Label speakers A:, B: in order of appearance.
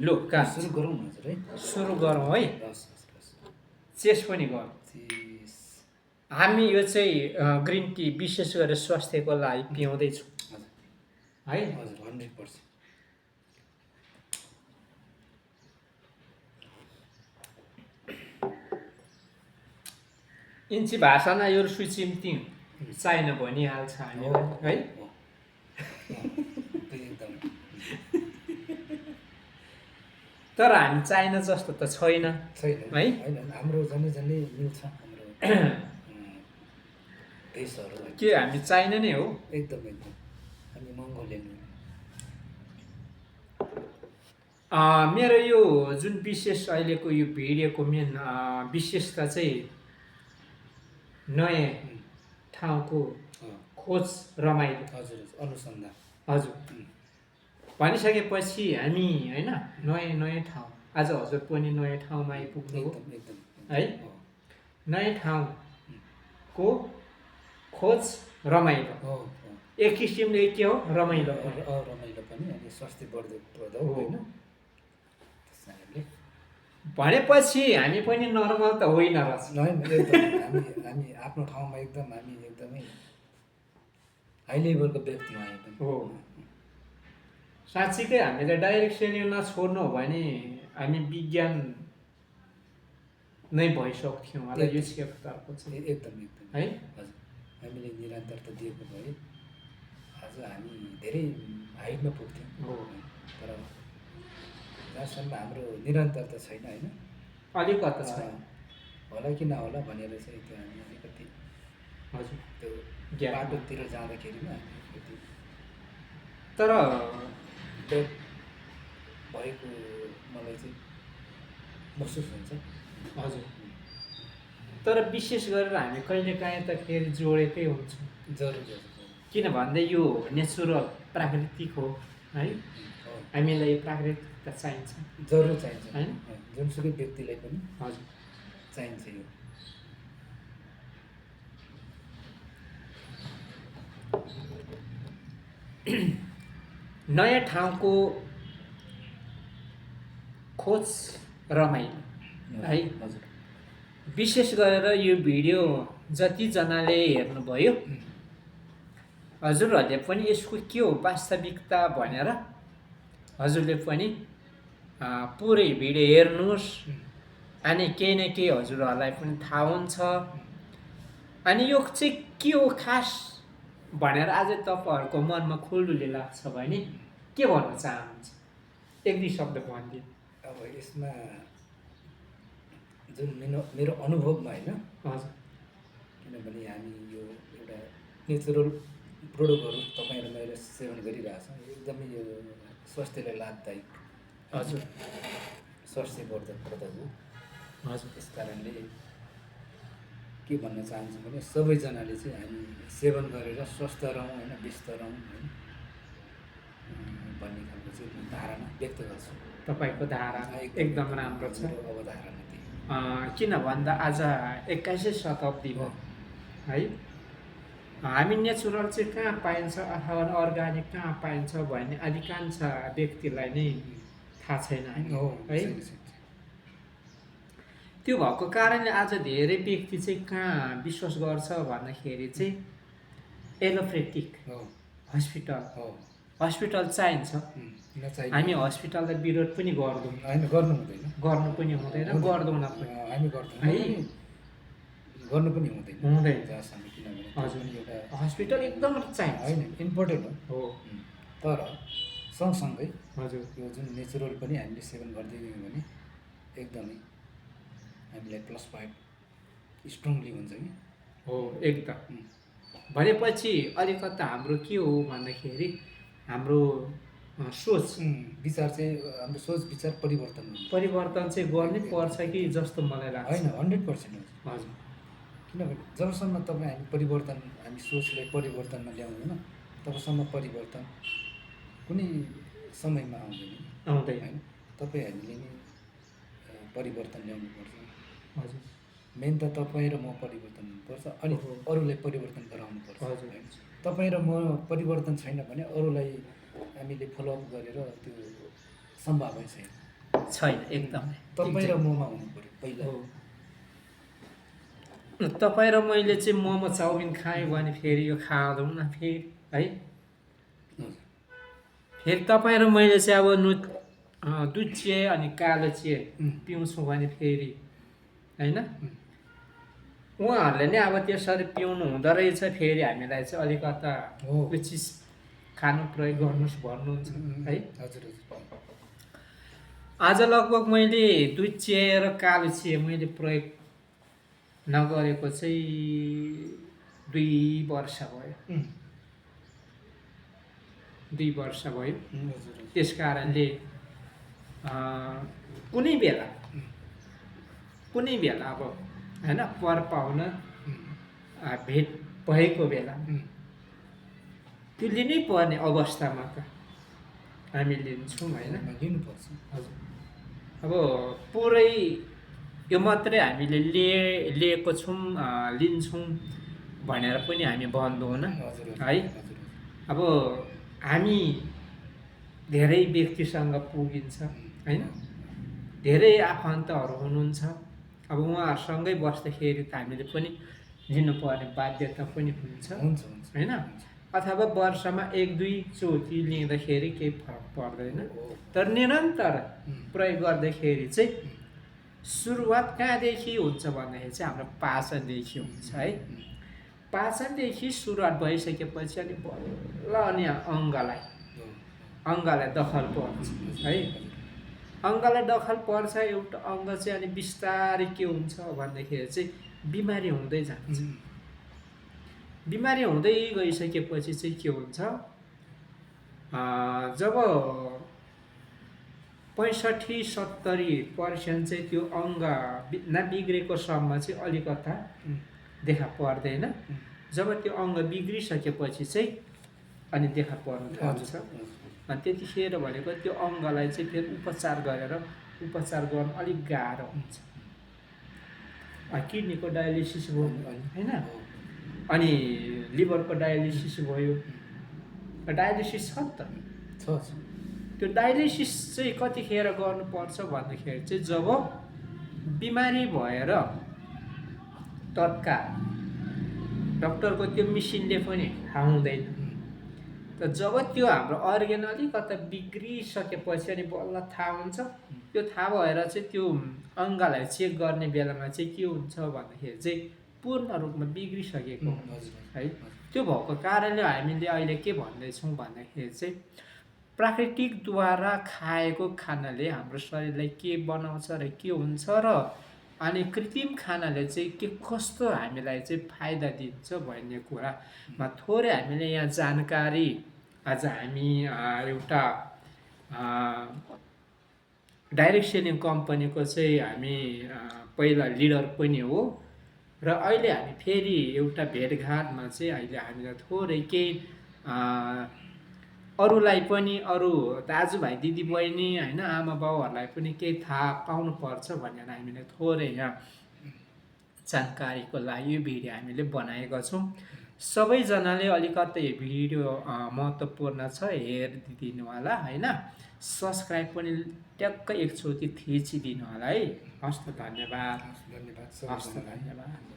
A: लु काज
B: सुरु गरौँ न हजुर है।
A: सुरु गरौँ है।
B: हस् हस् हस्।
A: चेस पनि गरौँ।
B: चिज
A: हामी यो चाहिँ ग्रिन टी विशेष गरेर स्वास्थ्यको लागि पिउँदैछौँ
B: हजुर
A: है।
B: हजुर 100%।
A: इन्ची भाषामा यो सुचिम्ती चाहिन भनिहाल्छ हामीलाई है।
B: एकदम
A: तर हामी चाइना जस्तो त छैन
B: छैन
A: है।
B: होइन हाम्रो झन्डै झन्डै मिल्छ हाम्रो देशहरू
A: के हामी चाइना नै हो।
B: एकदम एकदम हामी मङ्गोलियन
A: मेरो यो जुन विशेष अहिलेको यो भिडियोको मेन विशेषता चाहिँ नयाँ ठाउँको खोज रमाइलो।
B: हजुर अनुसन्धान
A: हजुर भनिसकेपछि हामी होइन नयाँ नयाँ ठाउँ आज हजुर पनि नयाँ ठाउँमा आइपुग्नु हो
B: एकदम
A: है। नयाँ ठाउँको खोज रमाइलो एक किसिमले के हो रमाइलो
B: रमाइलो पनि अनि स्वास्थ्यवर्धक होइन
A: भनेपछि हामी पनि नर्मल त होइन रहेछ।
B: हामी आफ्नो ठाउँमा एकदम हामी एकदमै हाई लेभलको व्यक्ति हो
A: हो। साँच्चीकै हामीले डाइरेक्ट सेनियरमा छोड्नु हो भने हामी विज्ञान नै भइसक्थ्यौँ होला यो क्षेत्रतर्फ चाहिँ
B: एकदम एकदम
A: है।
B: हजुर हामीले निरन्तरता दिएको भए आज हामी धेरै हाइटमा पुग्थ्यौँ
A: हो।
B: तर जहाँसम्म हाम्रो निरन्तरता छैन होइन
A: अलिकति छ
B: होला कि नहोला भनेर चाहिँ त्यो हामी अलिकति
A: हजुर
B: त्यो बाटोतिर जाँदाखेरिमा अलिकति
A: तर
B: डेट भएको मलाई चाहिँ महसुस हुन्छ।
A: हजुर तर विशेष गरेर हामी कहिलेकाहीँ त फेरि जोडेकै हुन्छौँ
B: जरुर
A: किन भन्दा यो नेचुरल प्राकृतिक हो है। हामीलाई प्राकृतिकता चाहिन्छ
B: जरुर चाहिन्छ
A: होइन
B: जुनसुकै व्यक्तिलाई पनि
A: हजुर
B: चाहिन्छ यो।
A: नयाँ ठाउँको खोज रमाइलो है।
B: हजुर
A: विशेष गरेर यो भिडियो जतिजनाले हेर्नुभयो हजुरहरूले पनि यसको के हो वास्तविकता भनेर हजुरले पनि पुरै भिडियो हेर्नुहोस् अनि केही न केही हजुरहरूलाई पनि थाहा हुन्छ। अनि यो चाहिँ के हो खास भनेर आज तपाईँहरूको मनमा खुल्दुली लाग्छ भने के भन्न चाहनुहुन्छ एक दुई शब्द भनिदिनु।
B: अब यसमा जुन मेरो अनुभवमा होइन
A: हजुर
B: किनभने हामी यो एउटा नेचुरल प्रोडक्टहरू तपाईँ र मैले सेवन गरिरहेछौँ एकदमै यो स्वास्थ्यलाई लाभदायक
A: हजुर
B: स्वास्थ्यवर्धक प्रडक्ट हो।
A: हजुर
B: त्यस कारणले के भन्न चाहन्छु भने सबैजनाले चाहिँ हामी सेवन गरेर स्वस्थ रहौँ होइन व्यस्त रहौँ होइन भन्ने खालको चाहिँ म धारणा व्यक्त गर्छु।
A: तपाईँको धारणा एकदम राम्रो छ।
B: अवधारणा
A: किन भन्दा आज 21औँ शताब्दी हो है। हामी नेचुरल चाहिँ कहाँ पाइन्छ अथवा अर्ग्यानिक कहाँ पाइन्छ भन्ने अधिकांश व्यक्तिलाई नै थाहा छैन है। त्यो भएको कारणले आज धेरै व्यक्ति चाहिँ कहाँ विश्वास गर्छ भन्दाखेरि चाहिँ एलोप्याथिक हस्पिटल चाहिन्छ। हामी हस्पिटललाई विरोध पनि गर्दैनौँ गर्नु पनि हुँदैन गर्दैनौँ
B: हामी गर्नु पनि
A: हुँदैन। हजुर हस्पिटल एकदम चाहिन्छ
B: होइन इम्पोर्टेन्ट
A: हो।
B: तर सँगसँगै
A: हजुर
B: यो जुन नेचुरल पनि हामीले सेवन गर्दै गयौँ भने एकदमै हामीलाई प्लस पोइन्ट स्ट्रङली हुन्छ कि
A: हो एकदम। भनेपछि अलिकति हाम्रो के हो भन्दाखेरि हाम्रो सोच
B: विचार चाहिँ हाम्रो सोच विचार परिवर्तन
A: चाहिँ गर्नै पर्छ कि जस्तो मलाई लाग्छ।
B: होइन 100%
A: हजुर
B: किनभने जबसम्म तपाईँ हामी सोचलाई परिवर्तनमा ल्याउँदैन तबसम्म परिवर्तन कुनै समयमा आउँदैन होइन। तपाईँ हामीले नै परिवर्तन ल्याउनुपर्छ।
A: हजुर
B: मेन त तपाईँ र म परिवर्तन हुनुपर्छ अनि अरूलाई परिवर्तन गराउनुपर्छ।
A: हजुर
B: तपाईँ र म परिवर्तन छैन भने अरूलाई हामीले फलोअप गरेर त्यो सम्भावना छैन।
A: छैन एकदमै
B: तपाईँ र ममा हुनु पऱ्यो पहिला।
A: हो। तपाईँ र मैले चाहिँ मोमो चाउमिन खायौँ भने फेरि यो खाँदैनौँ न फेरि है।
B: हजुर।
A: फेरि तपाईँ र मैले चाहिँ अब दुध चिया अनि कालो चिया पिउँछौँ भने फेरि होइन उहाँहरूले नै अब त्यसरी पिउनु हुँदो रहेछ फेरि हामीलाई चाहिँ अलिकता
B: हो।
A: यो चिज खानु प्रयोग गर्नुहोस् भन्नुहुन्छ है।
B: हजुर हजुर।
A: आज लगभग मैले दुध चिया र कालो चिया मैले प्रयोग नगरेको चाहिँ 2 वर्ष भयो। 2 वर्ष भयो। त्यस कारणले कुनै बेला अब होइन पर पाहुना भेट भएको बेला त्यो लिनै पर्ने अवस्थामा त हामी लिन्छौँ होइन।
B: लिनुपर्छ।
A: हजुर। अब पुरै यो मात्रै हामीले लिएको छौँ लिन्छौँ भनेर पनि हामी भन्दैनौँ है। अब हामी धेरै व्यक्तिसँग पुगिन्छ होइन। धेरै आफन्तहरू हुनुहुन्छ अब उहाँहरूसँगै बस्दाखेरि त हामीले पनि लिनुपर्ने बाध्यता पनि हुन्छ होइन। अथवा वर्षमा 1-2 चोटि लिँदाखेरि केही फरक पर्दैन तर निरन्तर प्रयोग गर्दाखेरि चाहिँ सुरुवात कहाँदेखि हुन्छ भन्दाखेरि चाहिँ हाम्रो पाचनदेखि हुन्छ है। पाचनदेखि सुरुवात भइसकेपछि अनि बल्ल अनि अङ्गलाई दखल पर्छ है। अङ्गलाई दखल पर्छ एउटा अङ्ग चाहिँ अनि बिस्तारै के हुन्छ भन्दाखेरि चाहिँ बिमारी हुँदै जान्छ। बिमारी हुँदै गइसकेपछि चाहिँ के हुन्छ जब 65-70% चाहिँ त्यो अङ्ग नबिग्रेको सम्म चाहिँ अलिकता देखा पर्दैन। जब त्यो अङ्ग बिग्रिसकेपछि चाहिँ अनि देखा पर्न थाल्छ। अनि त्यतिखेर भनेको त्यो अङ्गलाई चाहिँ फेरि उपचार गर्नु अलिक गाह्रो हुन्छ। किडनीको डायलिसिस भयो होइन अनि लिभरको डायलिसिस भयो। डायलिसिस छ नि त
B: छ।
A: त्यो डायलिसिस चाहिँ कतिखेर गर्नुपर्छ भन्दाखेरि चाहिँ जब बिमारी भएर तत्काल डक्टरको त्यो मिसिनले पनि थाहा हुँदैन। त जब त्यो हाम्रो अर्ग्यान अलिकता बिग्रिसकेपछि अनि बल्ल थाहा हुन्छ। त्यो थाहा भएर चाहिँ त्यो अङ्गलाई चेक गर्ने बेलामा चाहिँ के हुन्छ भन्दाखेरि चाहिँ पूर्ण रूपमा बिग्रिसकेको है। त्यो भएको कारणले हामीले अहिले के भन्दैछौँ भन्दाखेरि चाहिँ प्राकृतिकद्वारा खाएको खानाले हाम्रो शरीरलाई के बनाउँछ र के हुन्छ र अनि कृत्रिम खानाले चाहिँ के कस्तो हामीलाई चाहिँ फाइदा दिन्छ भन्ने कुरामा थोरै हामीले यहाँ जानकारी आज हामी एउटा डाइरेक्ट सेलिङ कम्पनीको चाहिँ हामी पहिला लिडर पनि हो र अहिले हामी फेरि एउटा भेटघाटमा चाहिँ अहिले हामीलाई थोरै केही अरूलाई पनि अरू दाजुभाइ दिदीबहिनी होइन आमा बाउहरूलाई पनि केही थाहा पाउनुपर्छ भनेर हामीले थोरै यहाँ जानकारीको लागि यो भिडियो हामीले बनाएका छौँ। सबैजनाले अलिकति यो भिडियो महत्त्वपूर्ण छ हेरिदिनु होला होइन। सब्सक्राइब पनि ट्याक्कै एकचोटि थिचिदिनु होला है। हस् त धन्यवाद।
B: धन्यवाद।
A: हस् त धन्यवाद।